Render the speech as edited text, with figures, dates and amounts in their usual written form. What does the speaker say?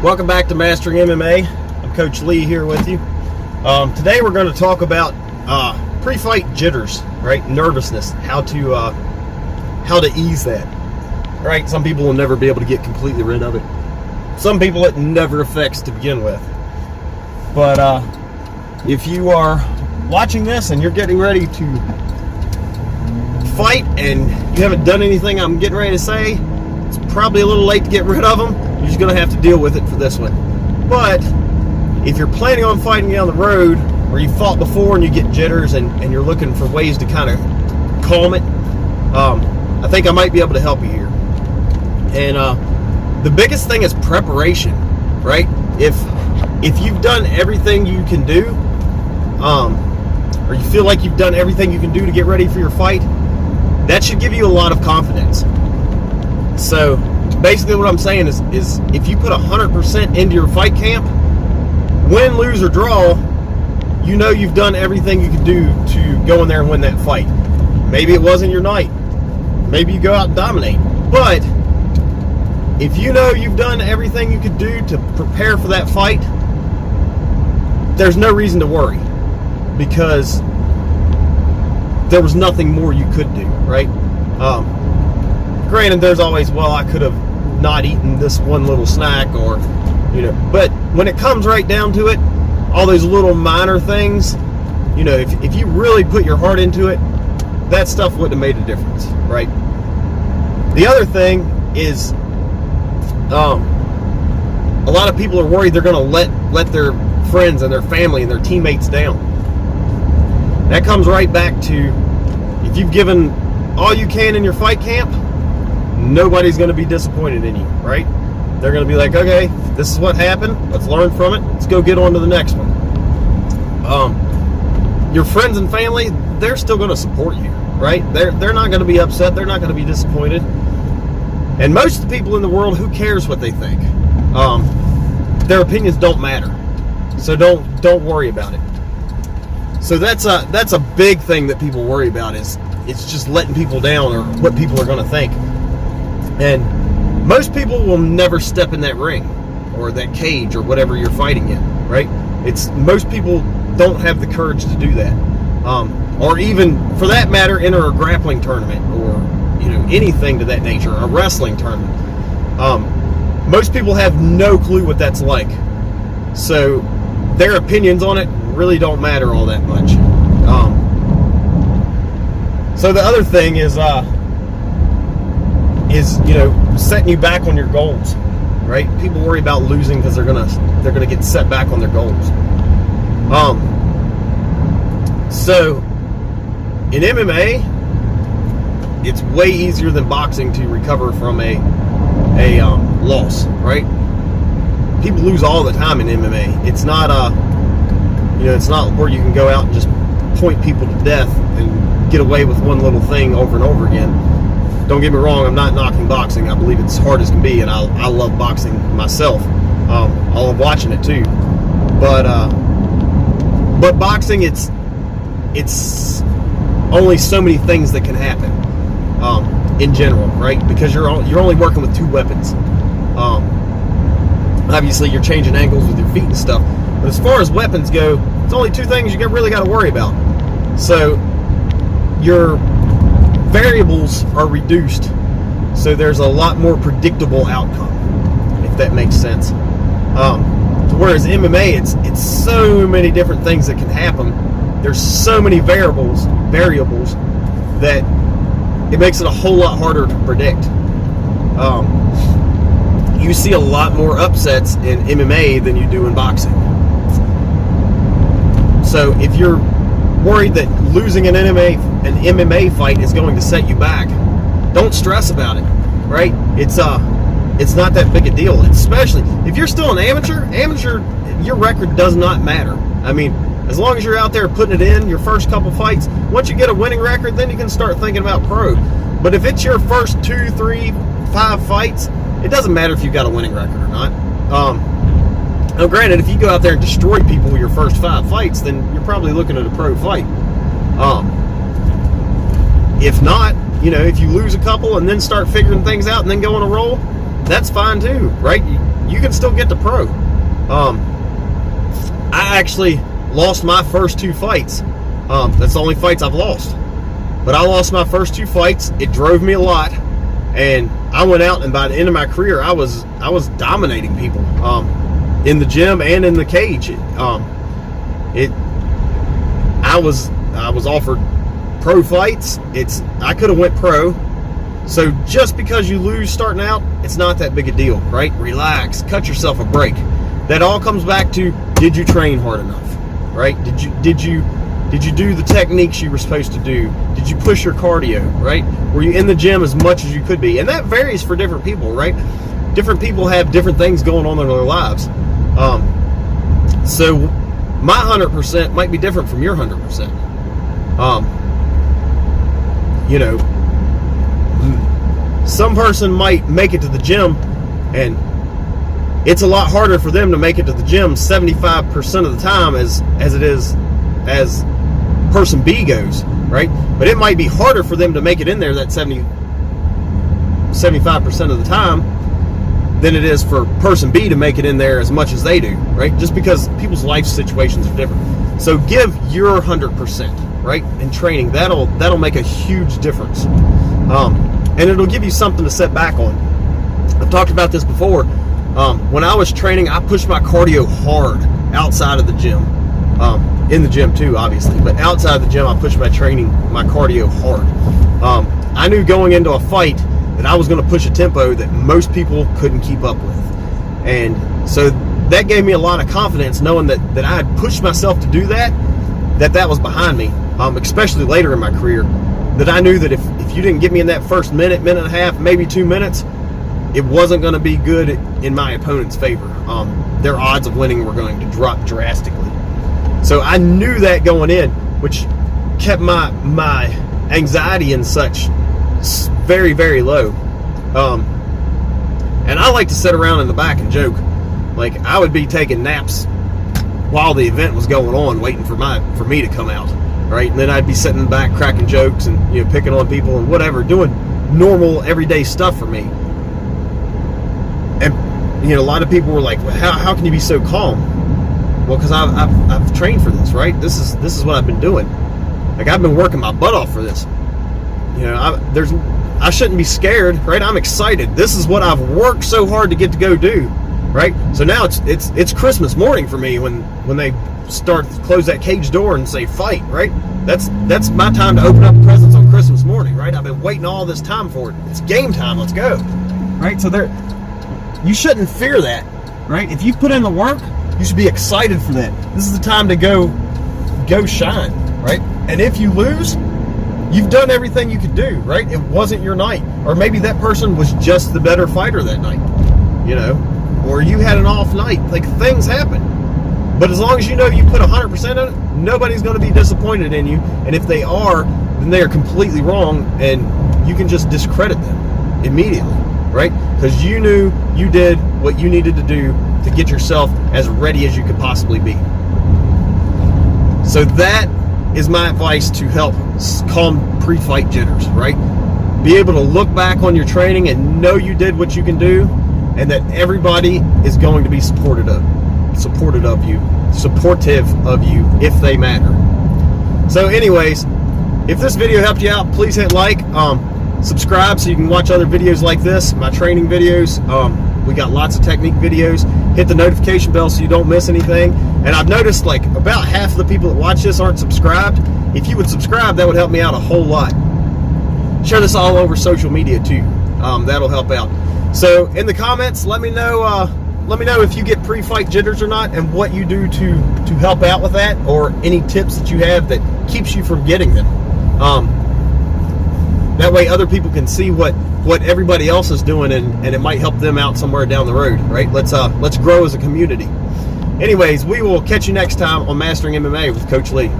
Welcome back to Mastering MMA. I'm Coach Lee here with you. Today we're going to talk about pre-fight jitters, right? Nervousness, how to ease that. Right? Some people will never be able to get completely rid of it. Some people it never affects to begin with. But if you are watching this and you're getting ready to fight and you haven't done anything I'm getting ready to say, it's probably a little late to get rid of them. You're just going to have to deal with it for this one. But if you're planning on fighting down the road, or you fought before and you get jitters and you're looking for ways to kind of calm it, I think I might be able to help you here. And the biggest thing is preparation, right? If you've done everything you can do, or you feel like you've done everything you can do to get ready for your fight, that should give you a lot of confidence. So basically what I'm saying is if you put 100% into your fight camp, win, lose, or draw, you know you've done everything you can do to go in there and win that fight. Maybe it wasn't your night. Maybe you go out and dominate. But if you know you've done everything you could do to prepare for that fight, there's no reason to worry, because there was nothing more you could do, right? Granted, there's always, well, I could have not eaten this one little snack, or, but when it comes right down to it, all those little minor things, if you really put your heart into it, that stuff wouldn't have made a difference, right? The other thing is, a lot of people are worried they're going to let their friends and their family and their teammates down. That comes right back to, if you've given all you can in your fight camp, nobody's going to be disappointed in you, right? They're going to be like, okay, this is what happened. Let's learn from it. Let's go get on to the next one. Your friends and family, they're still going to support you, right? They're not going to be upset. They're not going to be disappointed. And most of the people in the world, who cares what they think? Their opinions don't matter. So don't worry about it. So that's a big thing that people worry about, is it's just letting people down or what people are going to think. And most people will never step in that ring or that cage or whatever you're fighting in, right? Most people don't have the courage to do that, or even for that matter enter a grappling tournament or anything to that nature, a wrestling tournament. Most people have no clue what that's like, so their opinions on it really don't matter all that much. So the other thing is setting you back on your goals, right? People worry about losing because they're gonna get set back on their goals. So in MMA, it's way easier than boxing to recover from a loss, right? People lose all the time in MMA. It's not it's not where you can go out and just point people to death and get away with one little thing over and over again. Don't get me wrong, I'm not knocking boxing. I believe it's hard as can be, and I love boxing myself. I love watching it too. But boxing, it's only so many things that can happen in general, right? Because you're only working with two weapons. Obviously, you're changing angles with your feet and stuff. But as far as weapons go, it's only two things you really got to worry about. So your variables are reduced, so there's a lot more predictable outcome, if that makes sense. Whereas MMA, it's so many different things that can happen. There's so many variables that it makes it a whole lot harder to predict. You see a lot more upsets in MMA than you do in boxing. So if you're worried that losing an MMA fight is going to set you back, don't stress about it, right? It's not that big a deal. Especially if you're still an amateur, your record does not matter. I mean, as long as you're out there putting it in your first couple fights, once you get a winning record, then you can start thinking about pro. But if it's your first 2, 3, 5 fights, it doesn't matter if you've got a winning record or not. Now, granted, if you go out there and destroy people with your first 5 fights, then you're probably looking at a pro fight. If not, if you lose a couple and then start figuring things out and then go on a roll, that's fine too, right? you can still get to pro. I actually lost my first 2 fights. That's the only fights I've lost. But I lost my first 2 fights. It drove me a lot, and I went out, and by the end of my career, I was dominating people in the gym and in the cage. I was offered pro fights. I could have went pro. So just because you lose starting out, it's not that big a deal, right? Relax, cut yourself a break. That all comes back to, did you train hard enough, right? Did you do the techniques you were supposed to do? Did you push your cardio, right? Were you in the gym as much as you could be? And that varies for different people, right? Different people have different things going on in their lives. So my 100% might be different from your 100%. You know, some person might make it to the gym, and it's a lot harder for them to make it to the gym 75% of the time as it is as person B goes, right? But it might be harder for them to make it in there that 75% of the time than it is for person B to make it in there as much as they do, right? Just because people's life situations are different. So give your 100%, right? In training, that'll make a huge difference. And it'll give you something to set back on. I've talked about this before. When I was training, I pushed my cardio hard outside of the gym. In the gym too, obviously, but outside the gym, I pushed my cardio hard. I knew going into a fight that I was going to push a tempo that most people couldn't keep up with. And so that gave me a lot of confidence, knowing that I had pushed myself to do that was behind me, especially later in my career, that I knew that if you didn't get me in that first minute and a half, maybe 2 minutes, it wasn't going to be good in my opponent's favor. Their odds of winning were going to drop drastically. So I knew that going in, which kept my anxiety and such very, very low. And I like to sit around in the back and joke. Like, I would be taking naps while the event was going on, waiting for me to come out, right? And then I'd be sitting in the back cracking jokes and, you know, picking on people and whatever, doing normal everyday stuff for me. And, you know, a lot of people were like, well, how can you be so calm? Well, because I've trained for this, right? This is what I've been doing. Like, I've been working my butt off for this. You know, I shouldn't be scared, right? I'm excited. This is what I've worked so hard to get to go do, right? So now it's Christmas morning for me when they close that cage door and say fight, right? That's my time to open up presents on Christmas morning, right? I've been waiting all this time for it. It's game time. Let's go, right? So you shouldn't fear that, right? If you put in the work, you should be excited for that. This is the time to go shine, right? And if you lose, you've done everything you could do, right? It wasn't your night. Or maybe that person was just the better fighter that night, you know? Or you had an off night. Like, things happen. But as long as you know you put 100% in it, nobody's going to be disappointed in you. And if they are, then they are completely wrong, and you can just discredit them immediately, right? Because you knew you did what you needed to do to get yourself as ready as you could possibly be. So that is my advice to help calm pre-fight jitters, right? Be able to look back on your training and know you did what you can do, and that everybody is going to be supportive of you if they matter. So anyways, if this video helped you out, please hit like, subscribe so you can watch other videos like this, my training videos. We got lots of technique videos. Hit the notification bell so you don't miss anything. And I've noticed like about half of the people that watch this aren't subscribed. If you would subscribe, that would help me out a whole lot. Share this all over social media too. That'll help out. So in the comments, let me know if you get pre-fight jitters or not, and what you do to help out with that, or any tips that you have that keeps you from getting them. That way other people can see what everybody else is doing, and it might help them out somewhere down the road, right? Let's grow as a community. Anyways, we will catch you next time on Mastering MMA with Coach Lee.